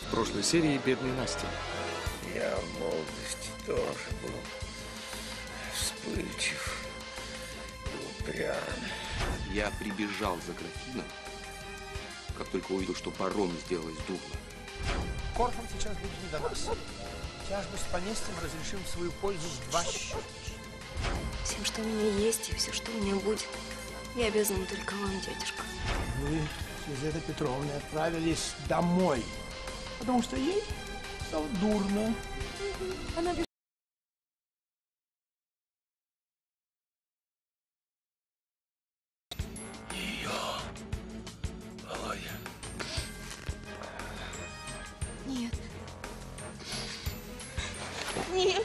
В прошлой серии «Бедный Настя». Я в молодости тоже был вспыльчив и упрям. Я прибежал за графином, как только увидел, что барону сделалось дурно. Корфом сейчас будет не до нас. Тяжбу с поместьем разрешим в свою пользу в 2 счета. Всем, что у меня есть, и все, что у меня будет, я обязана только вам, дядюшка. Вы с Лизаветой Петровной отправились домой, потому что ей стало дурно. Она Володя. Нет. Нет.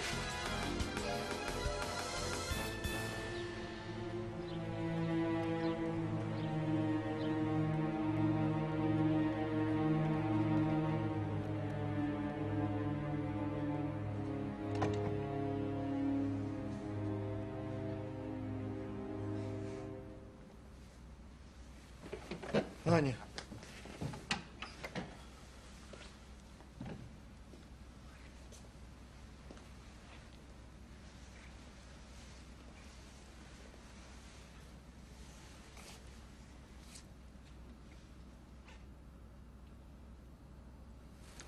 Аня.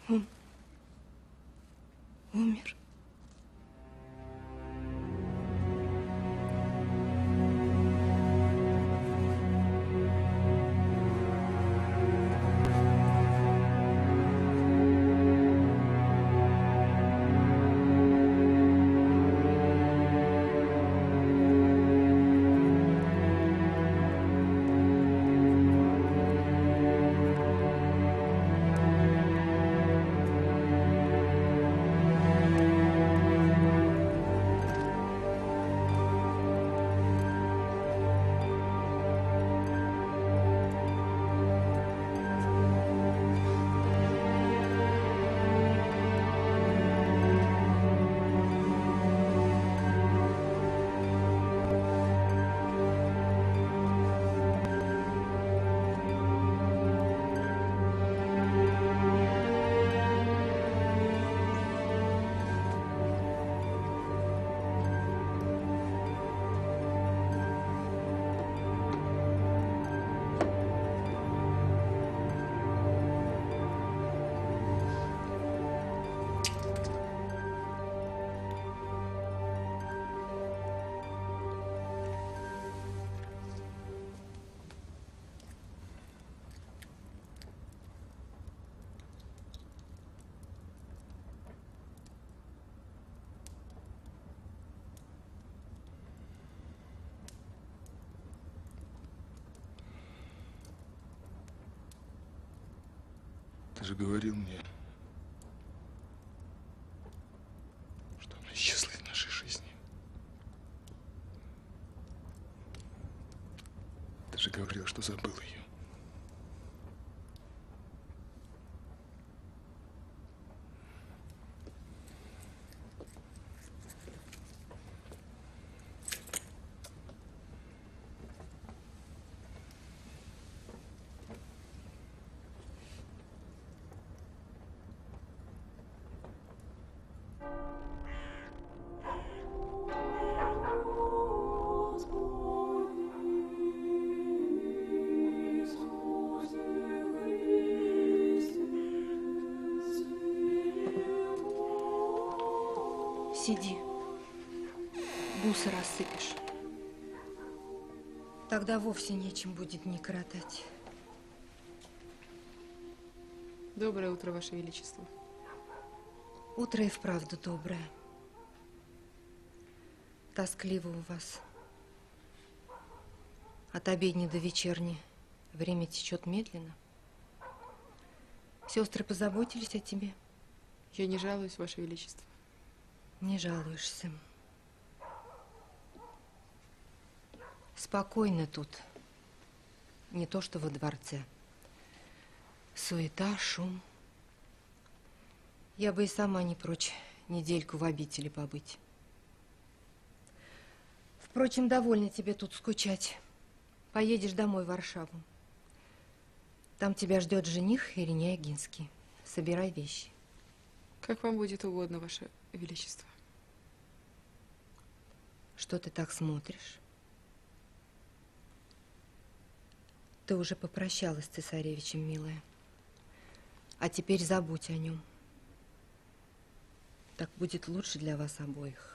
Он умер. Ты же говорил мне, что она исчезла из нашей жизни. Ты же говорил, что забыл ее. Сиди. Бусы рассыпешь. Тогда вовсе нечем будет не коротать. Доброе утро, Ваше Величество. Утро и вправду доброе. Тоскливо у вас. От обедни до вечерни время течет медленно. Сестры позаботились о тебе? Я не жалуюсь, Ваше Величество. Не жалуешься. Спокойно тут. Не то, что во дворце. Суета, шум. Я бы и сама не прочь недельку в обители побыть. Впрочем, довольно тебе тут скучать. Поедешь домой в Варшаву. Там тебя ждет жених Ириня Ягинский. Собирай вещи. Как вам будет угодно, ваше величество. Что ты так смотришь? Ты уже попрощалась с цесаревичем, милая. А теперь забудь о нем. Так будет лучше для вас обоих.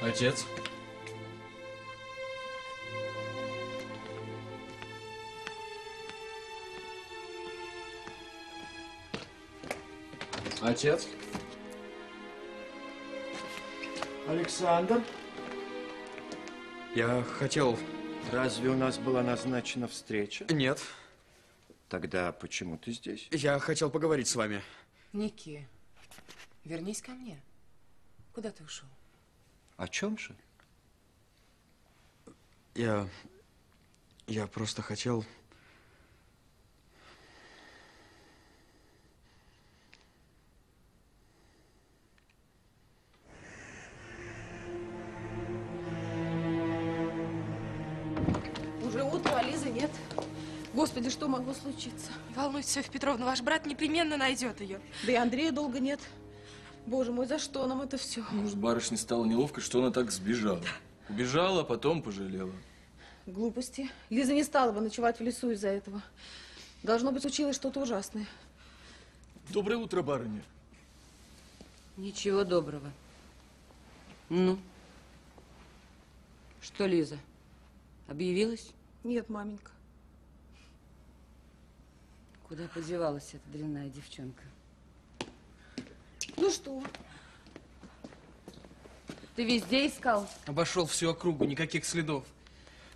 Отец. Отец. Александр, Я хотел... Разве у нас была назначена встреча? Нет. Тогда почему ты здесь? Я хотел поговорить с вами. Ники, вернись ко мне. Куда ты ушел? О чем же? Я просто хотел... Уже утро, а Лизы нет. Господи, что могло случиться? Не волнуйтесь, Софья Петровна, ваш брат непременно найдет ее. Да и Андрея долго нет. Боже мой, за что нам это все? Может, барышне стало неловко, что она так сбежала. Убежала, а потом пожалела. Глупости. Лиза не стала бы ночевать в лесу из-за этого. Должно быть, случилось что-то ужасное. Доброе утро, барыня. Ничего доброго. Ну? Что, Лиза, объявилась? Нет, маменька. Куда подевалась эта дрянная девчонка? Ну что? Ты везде искал? Обошел всю округу, никаких следов.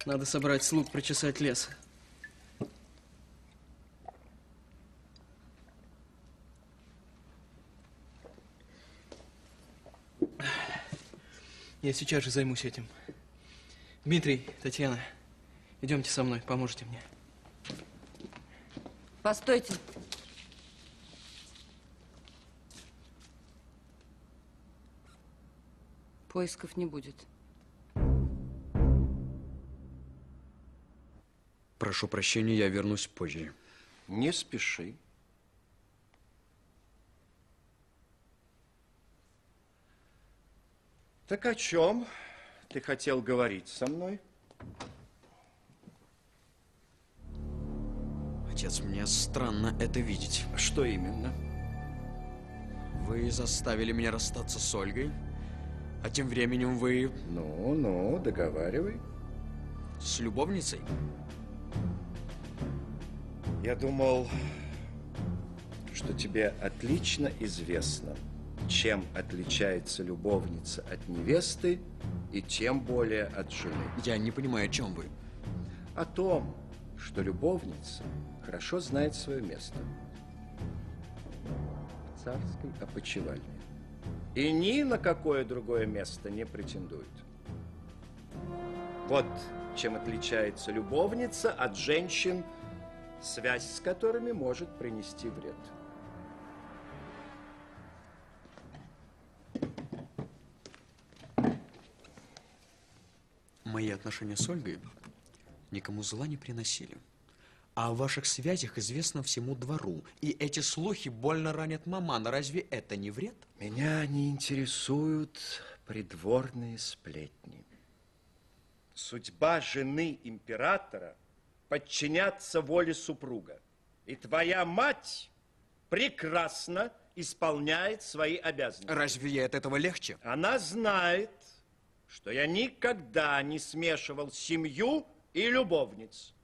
Надо собрать слуг, прочесать лес. Я сейчас же займусь этим. Дмитрий, Татьяна, идемте со мной, поможете мне. Постойте. Поисков не будет. Прошу прощения, я вернусь позже. Не спеши. Так о чем ты хотел говорить со мной? Отец, мне странно это видеть. Что именно? Вы заставили меня расстаться с Ольгой, а тем временем вы... Ну, договаривай. С любовницей? Я думал, что тебе отлично известно, чем отличается любовница от невесты и тем более от жены. Я не понимаю, о чем вы. О том, что любовница хорошо знает свое место в царской опочивальне и ни на какое другое место не претендует. Вот чем отличается любовница от женщин, связь с которыми может принести вред. Мои отношения с Ольгой никому зла не приносили. А о ваших связях известно всему двору. И эти слухи больно ранят мамана. Разве это не вред? Меня не интересуют придворные сплетни. Судьба жены императора подчиняться воле супруга. И твоя мать прекрасно исполняет свои обязанности. Разве ей от этого легче? Она знает, что я никогда не смешивал семью и любовниц.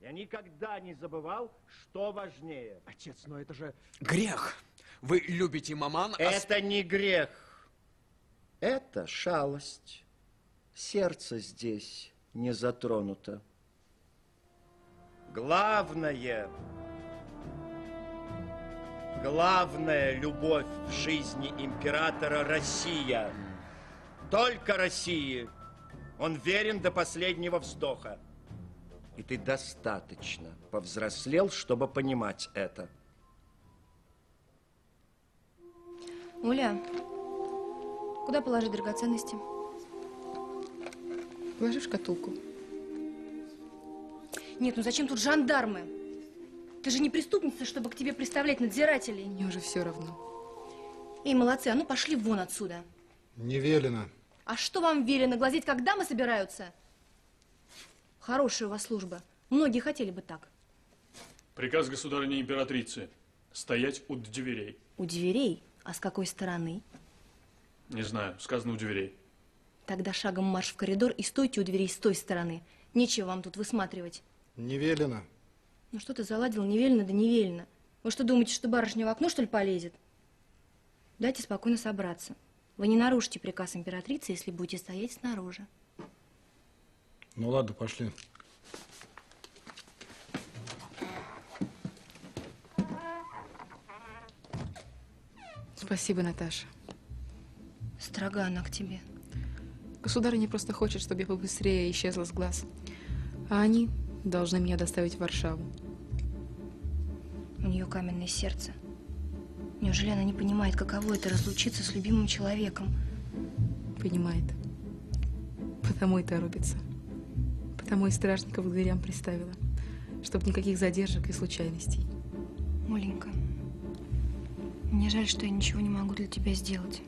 Я никогда не забывал, что важнее. Отец, но это же грех. Вы любите маман, Это не грех. Это шалость. Сердце здесь не затронуто. Главная любовь в жизни императора — Россия. Только России. Он верен до последнего вздоха. И ты достаточно повзрослел, чтобы понимать это. Оля, куда положить драгоценности? Положи в шкатулку. Нет, ну зачем тут жандармы? Ты же не преступница, чтобы к тебе приставлять надзирателей. Мне уже все равно. Эй, молодцы, а ну пошли вон отсюда. Не велено. А что вам велено, глазеть, как дамы собираются? Хорошая у вас служба. Многие хотели бы так. Приказ государыни императрицы. Стоять у дверей. У дверей? А с какой стороны? Не знаю, сказано у дверей. Тогда шагом марш в коридор и стойте у дверей с той стороны. Нечего вам тут высматривать. Не велено. Ну что ты заладил, не велено, да не велено. Вы что, думаете, что барышня в окно, что ли, полезет? Дайте спокойно собраться. Вы не нарушите приказ императрицы, если будете стоять снаружи. Ну ладно, пошли. Спасибо, Наташа. Строга она к тебе. Государыня просто хочет, чтобы я побыстрее исчезла с глаз. А они должны меня доставить в Варшаву. У нее каменное сердце. Неужели она не понимает, каково это разлучиться с любимым человеком? Понимает. Потому и торопится. Потому и стражников к дверям приставила. Чтоб никаких задержек и случайностей. Оленька, мне жаль, что я ничего не могу для тебя сделать.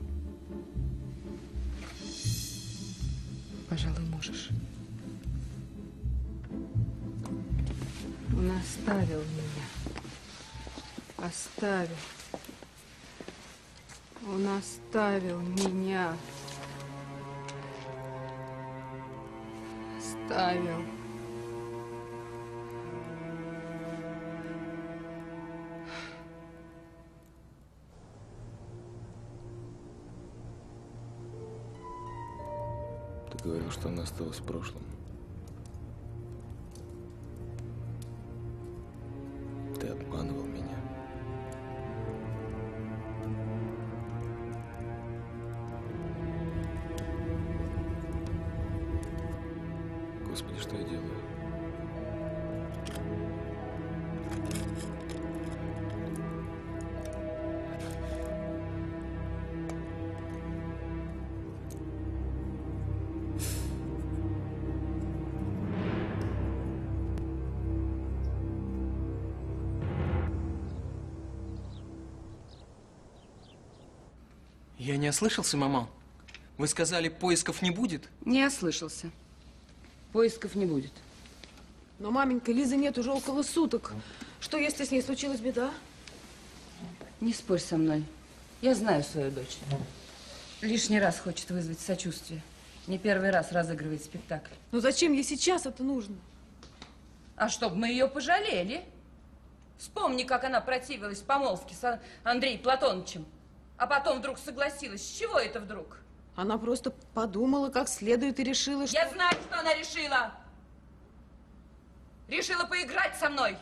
Пожалуй, можешь. Он оставил меня. Оставил. Он оставил меня. Оставил. Ты говорил, что она осталась в прошлом. Ты обманывал меня. Господи, что я делаю? Я не ослышался, мама? Вы сказали, поисков не будет? Не ослышался. Поисков не будет. Но, маменька, Лизы нет уже около суток. Что, если с ней случилась беда? Не спорь со мной. Я знаю свою дочь. Лишний раз хочет вызвать сочувствие. Не первый раз разыгрывает спектакль. Но зачем ей сейчас это нужно? А чтобы мы ее пожалели. Вспомни, как она противилась помолвке с Андреем Платоновичем. А потом вдруг согласилась. С чего это вдруг? Она просто подумала как следует и решила, что... Я знаю, что она решила. Решила поиграть со мной.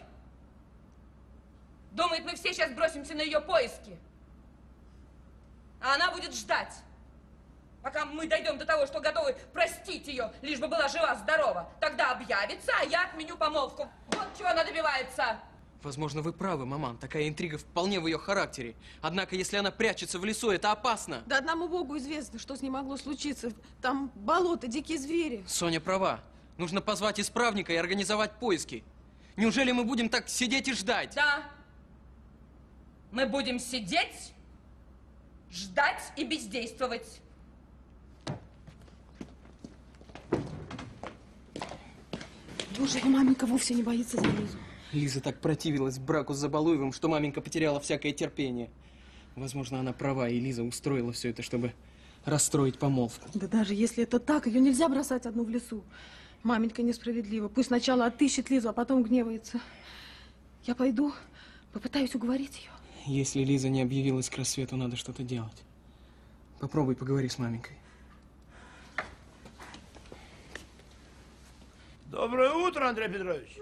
Думает, мы все сейчас бросимся на ее поиски. А она будет ждать, пока мы дойдем до того, что готовы простить ее, лишь бы была жива-здорова. Тогда объявится, а я отменю помолвку. Вот чего она добивается. Возможно, вы правы, маман. Такая интрига вполне в ее характере. Однако, если она прячется в лесу, это опасно. Да одному Богу известно, что с ней могло случиться. Там болото, дикие звери. Соня права. Нужно позвать исправника и организовать поиски. Неужели мы будем так сидеть и ждать? Да. Мы будем сидеть, ждать и бездействовать. Неужели маменька вовсе не боится за Лизу? Лиза так противилась браку с Забалуевым, что маменька потеряла всякое терпение. Возможно, она права, и Лиза устроила все это, чтобы расстроить помолвку. Да даже если это так, ее нельзя бросать одну в лесу. Маменька несправедлива. Пусть сначала отыщет Лизу, а потом гневается. Я пойду, попытаюсь уговорить ее. Если Лиза не объявилась к рассвету, надо что-то делать. Попробуй поговори с маменькой. Доброе утро, Андрей Петрович.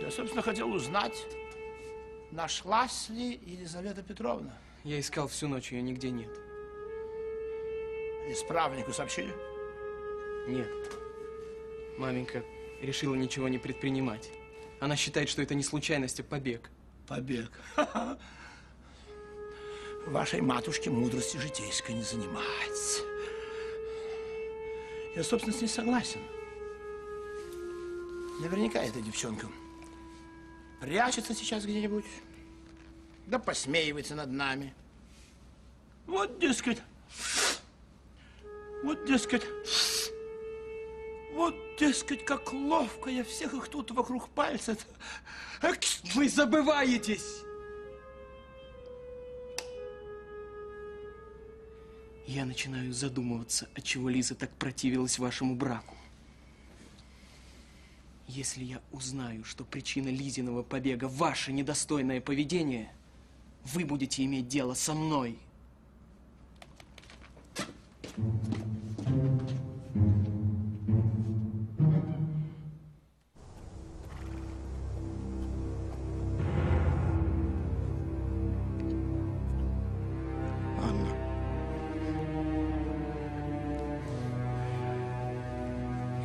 Я, собственно, хотел узнать, нашлась ли Елизавета Петровна. Я искал всю ночь, ее нигде нет. Исправнику сообщили? Нет. Маменька решила ничего не предпринимать. Она считает, что это не случайность, а побег. Побег. Вашей матушке мудрости житейской не занимать. Я, собственно, с ней согласен. Наверняка эта девчонка прячется сейчас где-нибудь, да посмеивается над нами. Вот, дескать, как ловко я всех их тут вокруг пальца. Вы забываетесь! Я начинаю задумываться, отчего Лиза так противилась вашему браку. Если я узнаю, что причина Лизиного побега ваше недостойное поведение, вы будете иметь дело со мной.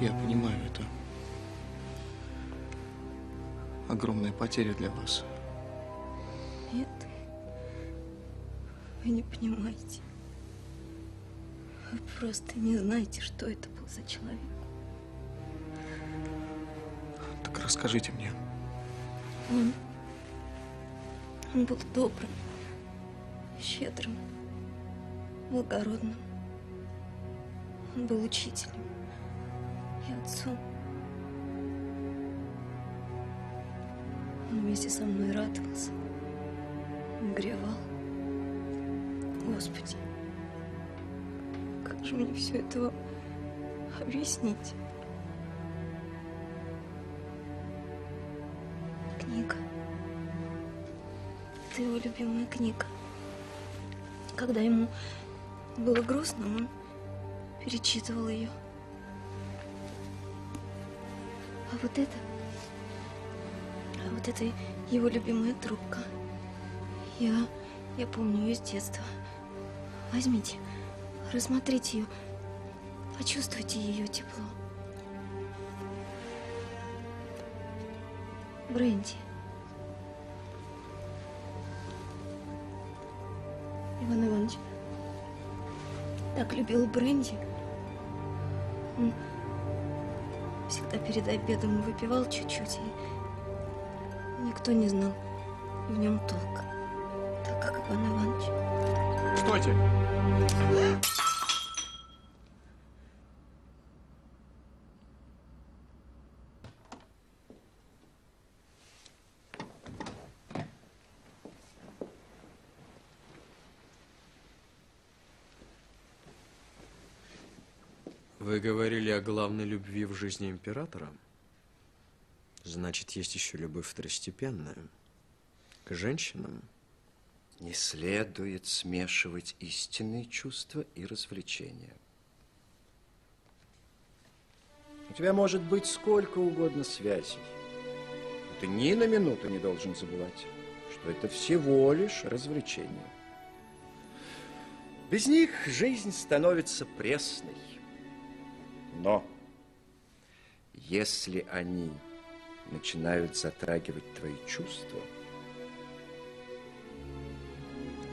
Я понимаю, это огромная потеря для вас. Нет, вы не понимаете. Вы просто не знаете, что это был за человек. Так расскажите мне. Он был добрым, щедрым, благородным. Он был учителем и отцом. Он вместе со мной радовался, горевал. Господи, как же мне все это вам объяснить? Книга. Это его любимая книга. Когда ему было грустно, он перечитывал ее. А вот это его любимая трубка. Я помню ее с детства. Возьмите, рассмотрите ее, почувствуйте ее тепло. Бренди. Иван Иванович так любил бренди. Он всегда перед обедом выпивал чуть-чуть, и никто не знал в нем толка, так как Иван Иванович. Стойте! Вы говорили о главной любви в жизни императора? Значит, есть еще любовь второстепенная к женщинам? Не следует смешивать истинные чувства и развлечения. У тебя может быть сколько угодно связей. Но ты ни на минуту не должен забывать, что это всего лишь развлечение. Без них жизнь становится пресной. Но если они начинают затрагивать твои чувства,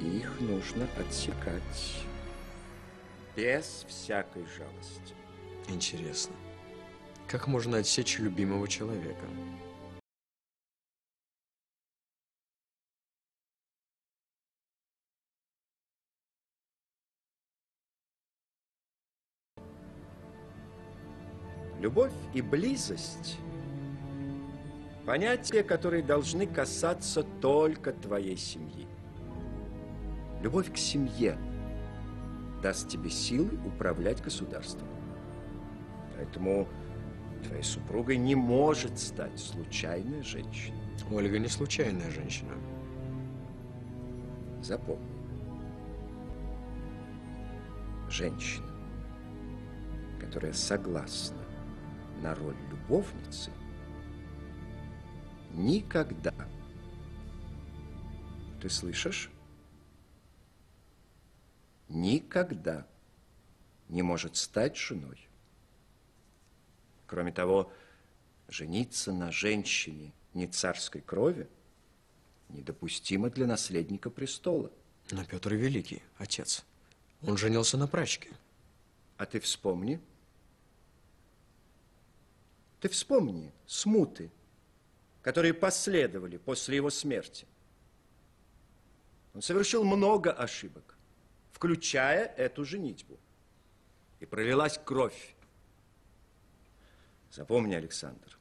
их нужно отсекать без всякой жалости. Интересно, как можно отсечь любимого человека? Любовь и близость – понятия, которые должны касаться только твоей семьи. Любовь к семье даст тебе силы управлять государством. Поэтому твоей супругой не может стать случайная женщина. Ольга не случайная женщина. Запомни. Женщина, которая согласна на роль любовницы, никогда, ты слышишь, никогда не может стать женой. Кроме того, жениться на женщине не царской крови недопустимо для наследника престола. Но Петр Великий, отец, он женился на прачке. А ты вспомни. Ты вспомни смуты, которые последовали после его смерти. Он совершил много ошибок, включая эту женитьбу. И пролилась кровь. Запомни, Александр,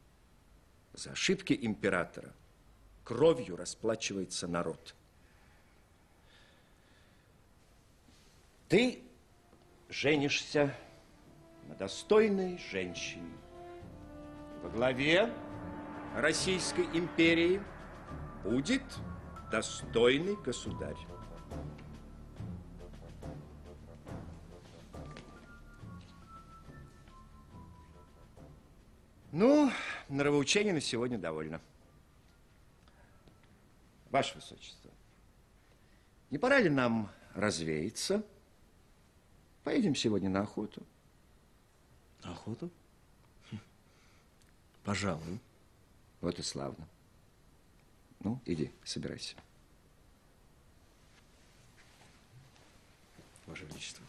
за ошибки императора кровью расплачивается народ. Ты женишься на достойной женщине. Во главе Российской империи будет достойный государь. Ну, нравоучений на сегодня довольно. Ваше Высочество, не пора ли нам развеяться? Поедем сегодня на охоту. На охоту? Пожалуй. Вот и славно. Ну, иди, собирайся. Ваше Величество.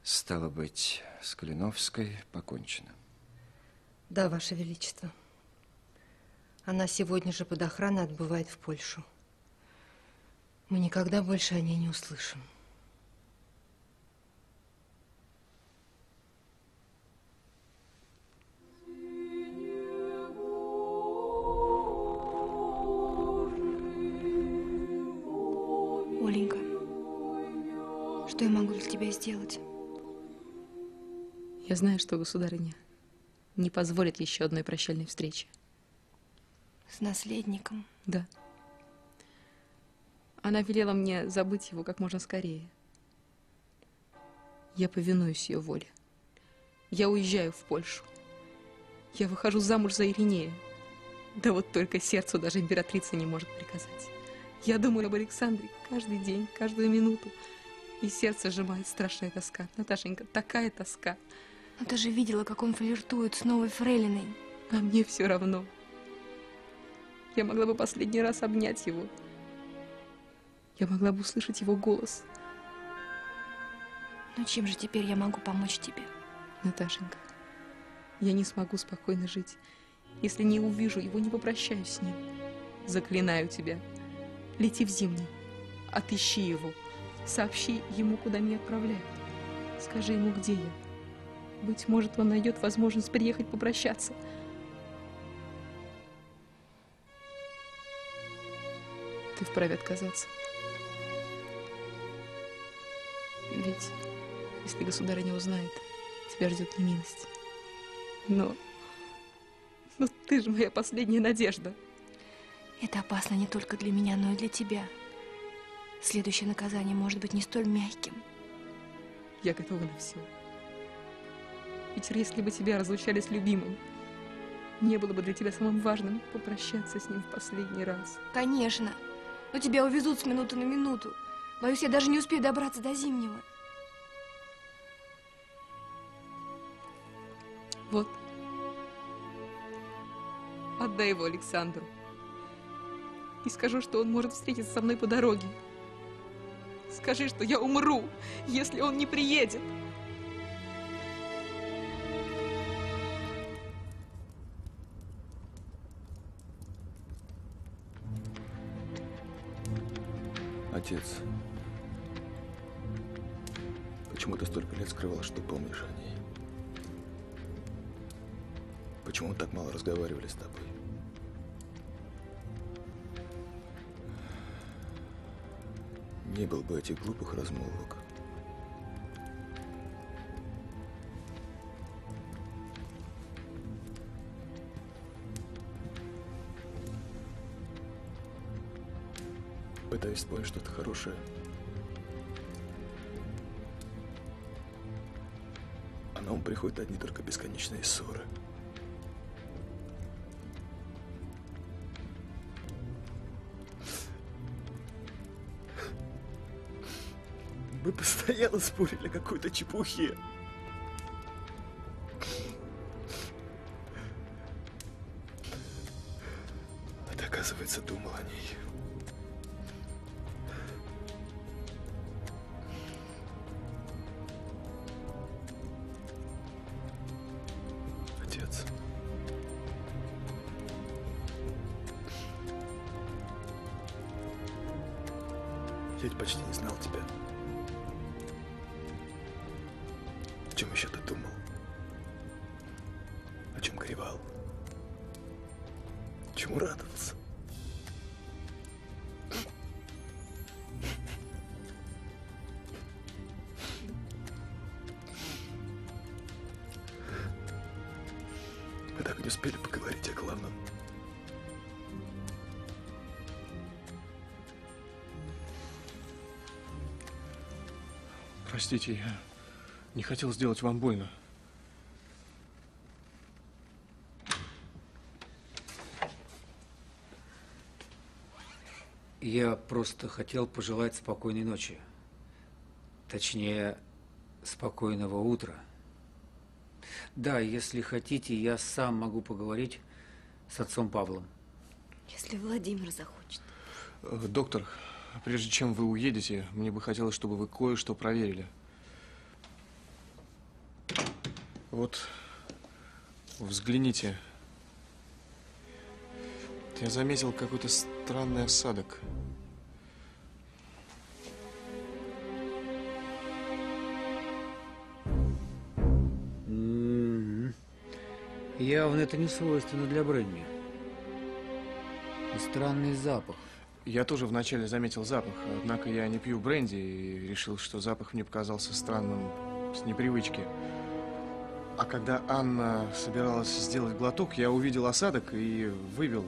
Стало быть, с Калиновской покончено. Да, Ваше Величество. Она сегодня же под охраной отбывает в Польшу. Мы никогда больше о ней не услышим. Оленька, что я могу для тебя сделать? Я знаю, что государыня не позволит еще одной прощальной встречи. С наследником? Да. Она велела мне забыть его как можно скорее. Я повинуюсь ее воле. Я уезжаю в Польшу. Я выхожу замуж за Иринея. Да вот только сердцу даже императрица не может приказать. Я думаю об Александре каждый день, каждую минуту. И сердце сжимает страшная тоска. Наташенька, такая тоска. Но ты же видела, как он флиртует с новой фрейлиной. А мне все равно. Я могла бы последний раз обнять его. Я могла бы услышать его голос. Ну чем же теперь я могу помочь тебе? Наташенька, я не смогу спокойно жить, если не увижу его, не попрощаюсь с ним. Заклинаю тебя, лети в Зимний, отыщи его, сообщи ему, куда меня отправляют. Скажи ему, где я. Быть может, он найдет возможность приехать попрощаться. ты вправе отказаться. Ведь, если государыня узнает, тебя ждет немилость. Но ты же моя последняя надежда. Это опасно не только для меня, но и для тебя. Следующее наказание может быть не столь мягким. Я готова на все. Ведь если бы тебя разлучали с любимым, не было бы для тебя самым важным попрощаться с ним в последний раз. Конечно. Но тебя увезут с минуты на минуту. Боюсь, я даже не успею добраться до Зимнего. Вот. Отдай его Александру. И скажу, что он может встретиться со мной по дороге. Скажи, что я умру, если он не приедет. Отец, почему ты столько лет скрывал, что помнишь о ней? Почему мы так мало разговаривали с тобой? Не было бы этих глупых размолвок. Пытаюсь вспомнить что-то хорошее. А на ум приходят одни только бесконечные ссоры. Мы постоянно спорили о какой-то чепухе. А ты, оказывается, думал о ней. Отец. Я ведь почти не знал тебя. О чем еще ты думал? О чем горевал? Чему радовался? Мы так и не успели поговорить о главном. Простите, я не хотел сделать вам больно. Я просто хотел пожелать спокойной ночи. Точнее, спокойного утра. Да, если хотите, я сам могу поговорить с отцом Павлом. Если Владимир захочет. Доктор, прежде чем вы уедете, мне бы хотелось, чтобы вы кое-что проверили. Вот, взгляните. Я заметил какой-то странный осадок. Явно это не свойственно для бренди. И странный запах. Я тоже вначале заметил запах, однако я не пью бренди и решил, что запах мне показался странным с непривычки. А когда Анна собиралась сделать глоток, я увидел осадок и выбил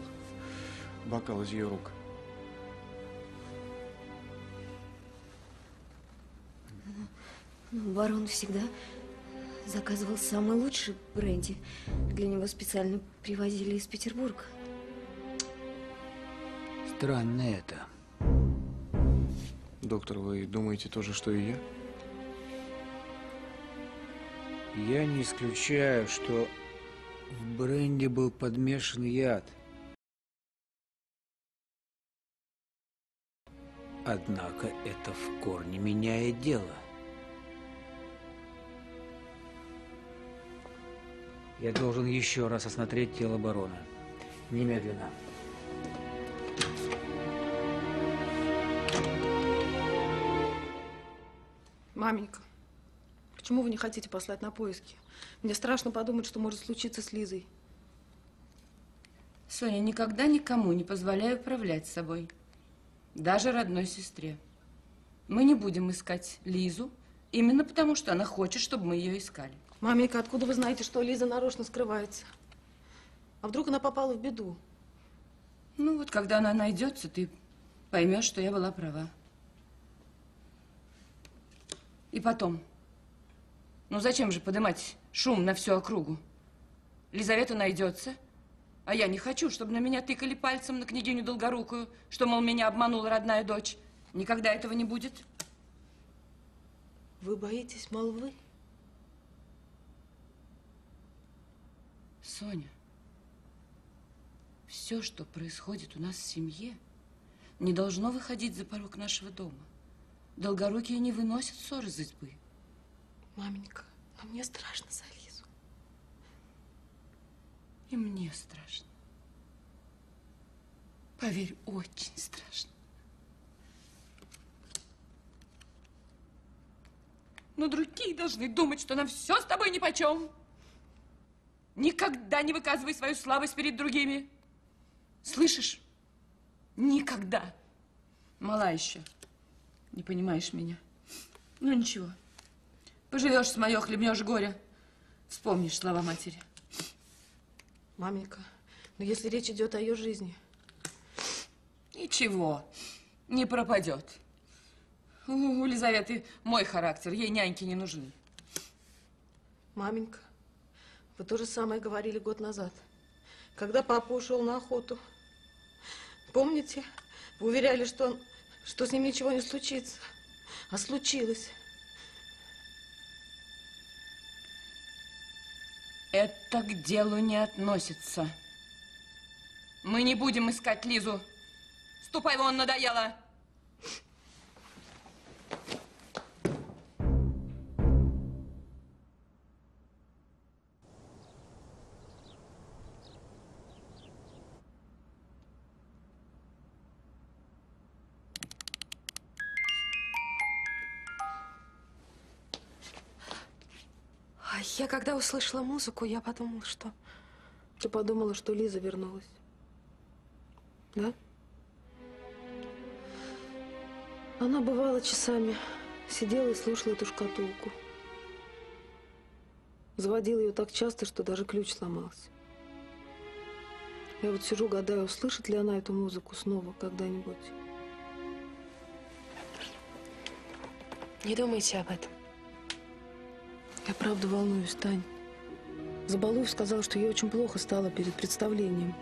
бокал из ее рук. Барон всегда заказывал самый лучший бренди. Для него специально привозили из Петербурга. Странно это. Доктор, вы думаете то же, что и я? Я не исключаю, что в бренди был подмешан яд. Однако это в корне меняет дело. Я должен еще раз осмотреть тело барона. Немедленно. Маменька, почему вы не хотите послать на поиски? Мне страшно подумать, что может случиться с Лизой. Соня, никогда никому не позволяю управлять собой. Даже родной сестре. Мы не будем искать Лизу, именно потому, что она хочет, чтобы мы ее искали. Маменька, откуда вы знаете, что Лиза нарочно скрывается? А вдруг она попала в беду? Ну вот, когда она найдется, ты поймешь, что я была права. И потом, ну зачем же поднимать шум на всю округу? Лизавета найдется, а я не хочу, чтобы на меня тыкали пальцем, на княгиню Долгорукую, что, мол, меня обманула родная дочь. Никогда этого не будет. Вы боитесь молвы? Соня, все, что происходит у нас в семье, не должно выходить за порог нашего дома. Долгорукие не выносят ссор из избы. Маменька, но мне страшно за Лизу. И мне страшно. Поверь, очень страшно. Но другие должны думать, что нам все с тобой нипочем. Никогда не выказывай свою слабость перед другими. Слышишь? Никогда. Мала еще. Не понимаешь меня. Ну ничего. Поживешь с моё, хлебнешь горя. Вспомнишь слова матери. Маменька, но если речь идет о ее жизни. Ничего, не пропадет. У Лизаветы мой характер, ей няньки не нужны. Маменька, вы то же самое говорили год назад, когда папа ушел на охоту. Помните? Вы уверяли, что с ним ничего не случится. А случилось. Это к делу не относится. Мы не будем искать Лизу. Ступай вон, надоело. Я когда услышала музыку, я подумала, что... Ты подумала, что Лиза вернулась? Да? Она бывала часами, сидела и слушала эту шкатулку. Заводила ее так часто, что даже ключ сломался. Я вот сижу, гадаю, услышит ли она эту музыку снова когда-нибудь. Не думайте об этом. Я правда волнуюсь, Тань. Забалуев сказал, что ей очень плохо стало перед представлением.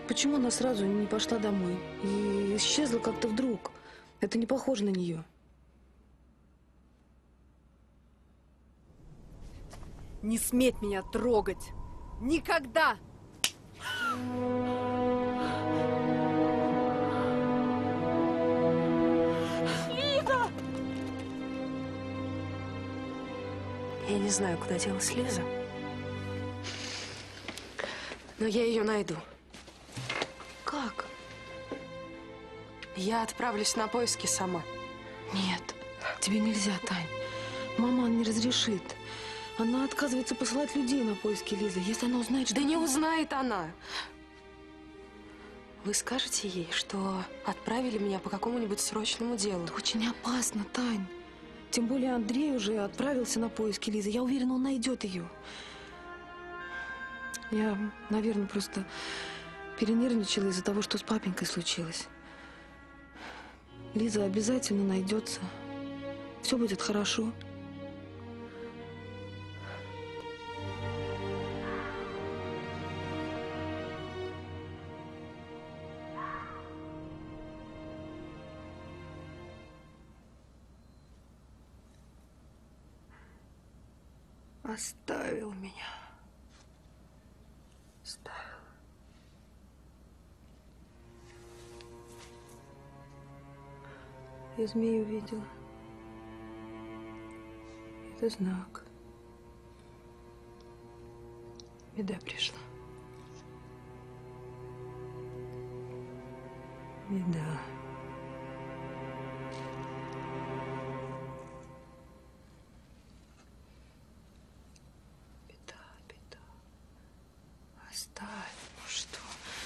Почему она сразу не пошла домой и исчезла как-то вдруг? Это не похоже на нее. Не сметь меня трогать! Никогда! Я не знаю, куда делась Лиза, но я ее найду. Как? Я отправлюсь на поиски сама. Нет, тебе нельзя, Тань. Мама не разрешит. Она отказывается посылать людей на поиски Лизы. Если она узнает, что... Да не узнает она. Вы скажете ей, что отправили меня по какому-нибудь срочному делу. Это очень опасно, Тань. Тем более Андрей уже отправился на поиски Лизы. Я уверена, он найдет ее. Я, наверное, просто перенервничала из-за того, что с папенькой случилось. Лиза обязательно найдется. Все будет хорошо. Оставил меня. Оставил. Я змею видела. Это знак. Беда пришла. Беда.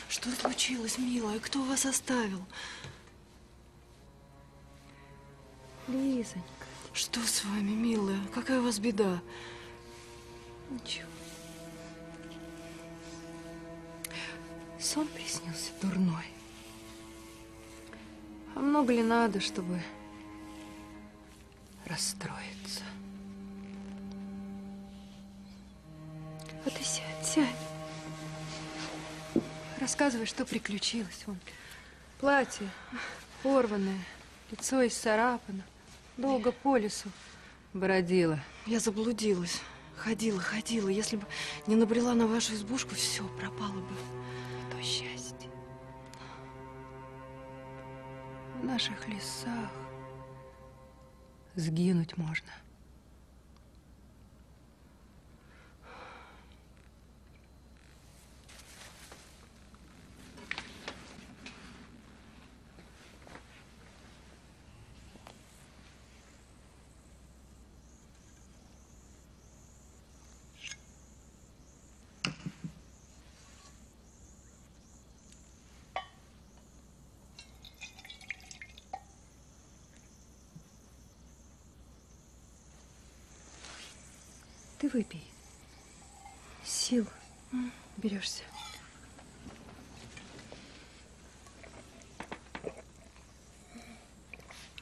Что случилось, милая? Кто вас оставил? Лизонька, что с вами, милая? Какая у вас беда? Ничего. Сон приснился дурной. А много ли надо, чтобы расстроиться? А ты сядь, сядь. Рассказывай, что приключилось. Вон, платье порванное, лицо исцарапано. Долго по лесу бродила. Я заблудилась. Ходила. Если бы не набрела на вашу избушку, все пропало бы. То счастье. В наших лесах сгинуть можно. Ты выпей. Сил берешься.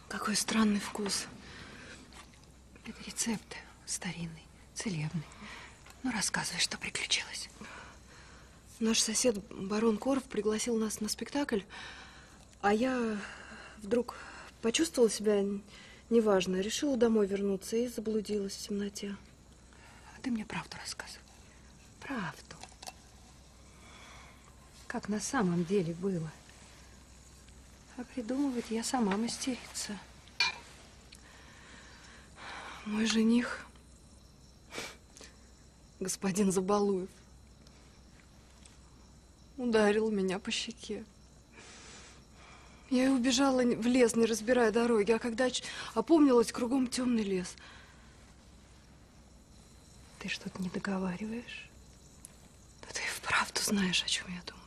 Какой странный вкус. Это рецепт старинный, целебный. Ну, рассказывай, что приключилось. Наш сосед барон Корф пригласил нас на спектакль, а я вдруг почувствовала себя неважно, решила домой вернуться и заблудилась в темноте. Ты мне правду рассказывай. Правду. Как на самом деле было. А придумывать я сама мастерица. Мой жених, господин Забалуев, ударил меня по щеке. Я и убежала в лес, не разбирая дороги, а когда опомнилась, кругом темный лес. Ты что-то не договариваешь? Да ты вправду знаешь, о чем я думаю.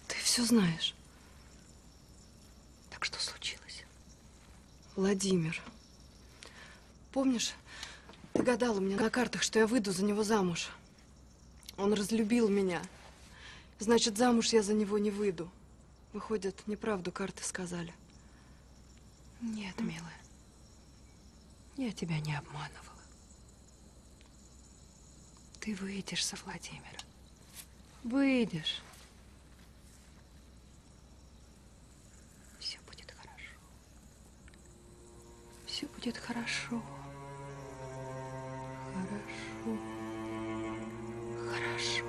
Ты все знаешь. Так что случилось? Владимир. Помнишь, ты гадала мне на картах, что я выйду за него замуж. Он разлюбил меня. Значит, замуж я за него не выйду. Выходит, неправду карты сказали. Нет, милая. Я тебя не обманывала. Ты выйдешь за Владимира. Выйдешь. Все будет хорошо. Все будет хорошо. Хорошо.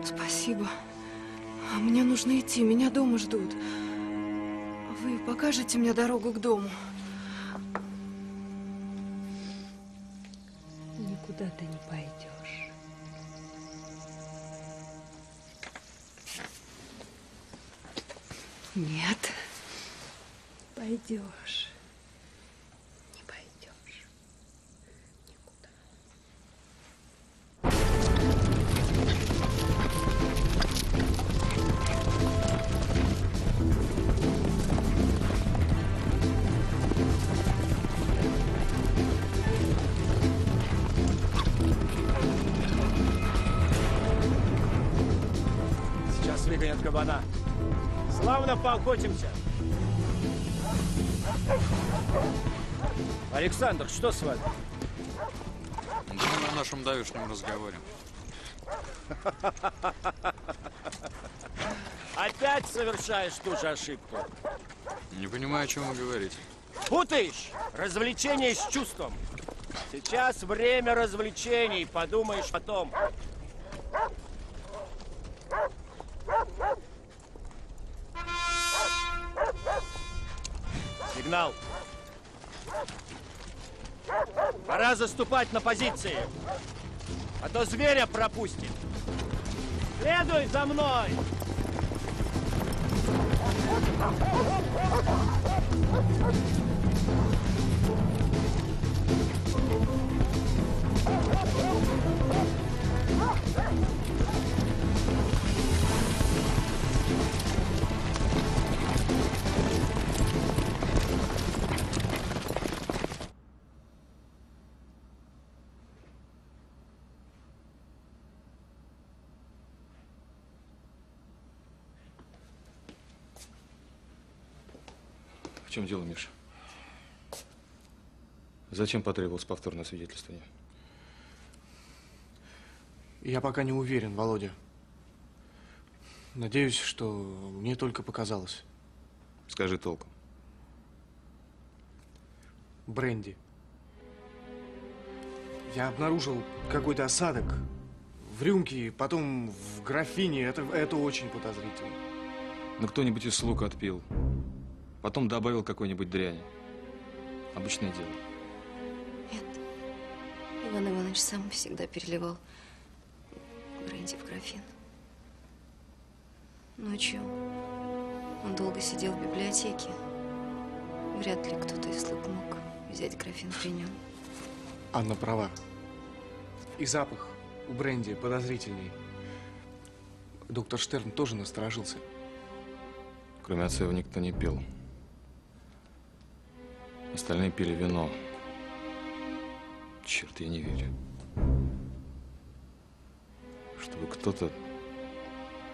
Спасибо. Мне нужно идти, меня дома ждут. Вы покажете мне дорогу к дому? Никуда ты не пойдешь. Нет. Пойдешь. Не пойдешь. Никуда. Сейчас выгонят кабана. Славно поохотимся. Александр, что с вами? Думаю о нашем давешнем разговоре. Опять совершаешь ту же ошибку. Не понимаю, о чем вы говорите. Путаешь развлечение с чувством. Сейчас время развлечений, подумаешь потом. Сигнал. Пора заступать на позиции, а то зверя пропустит. Следуй за мной! В чем дело, Миша? Зачем потребовалось повторное свидетельствование? Я пока не уверен, Володя. Надеюсь, что мне только показалось. Скажи толком. Бренди. Я обнаружил какой-то осадок в рюмке, потом в графине. Это очень подозрительно. Ну, кто-нибудь из слуг отпил. Потом добавил какой-нибудь дряни. Обычное дело. Иван Иванович сам всегда переливал бренди в графин. Ночью он долго сидел в библиотеке. Вряд ли кто-то из слуг мог взять графин при нем. Анна права. И запах у бренди подозрительный. Доктор Штерн тоже насторожился. Кроме отца его никто не пил. Остальные пили вино. Черт, я не верю. Чтобы кто-то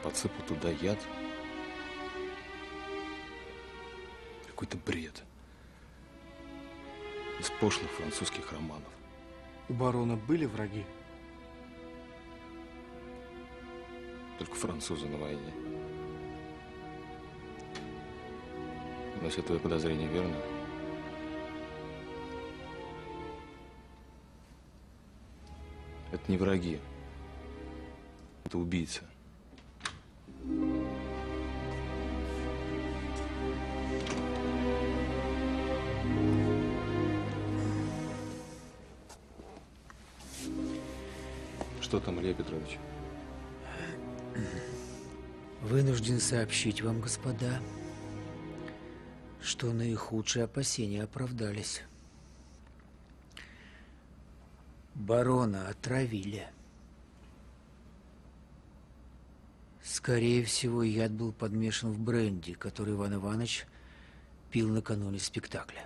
подсыпал туда яд. Какой-то бред. Из пошлых французских романов. У барона были враги? Только французы на войне. Но если твои подозрения верны, это не враги. Это убийца. Что там, Илья Петрович? Вынужден сообщить вам, господа, что наихудшие опасения оправдались. Барона отравили. Скорее всего, яд был подмешан в бренди, который Иван Иванович пил накануне спектакля.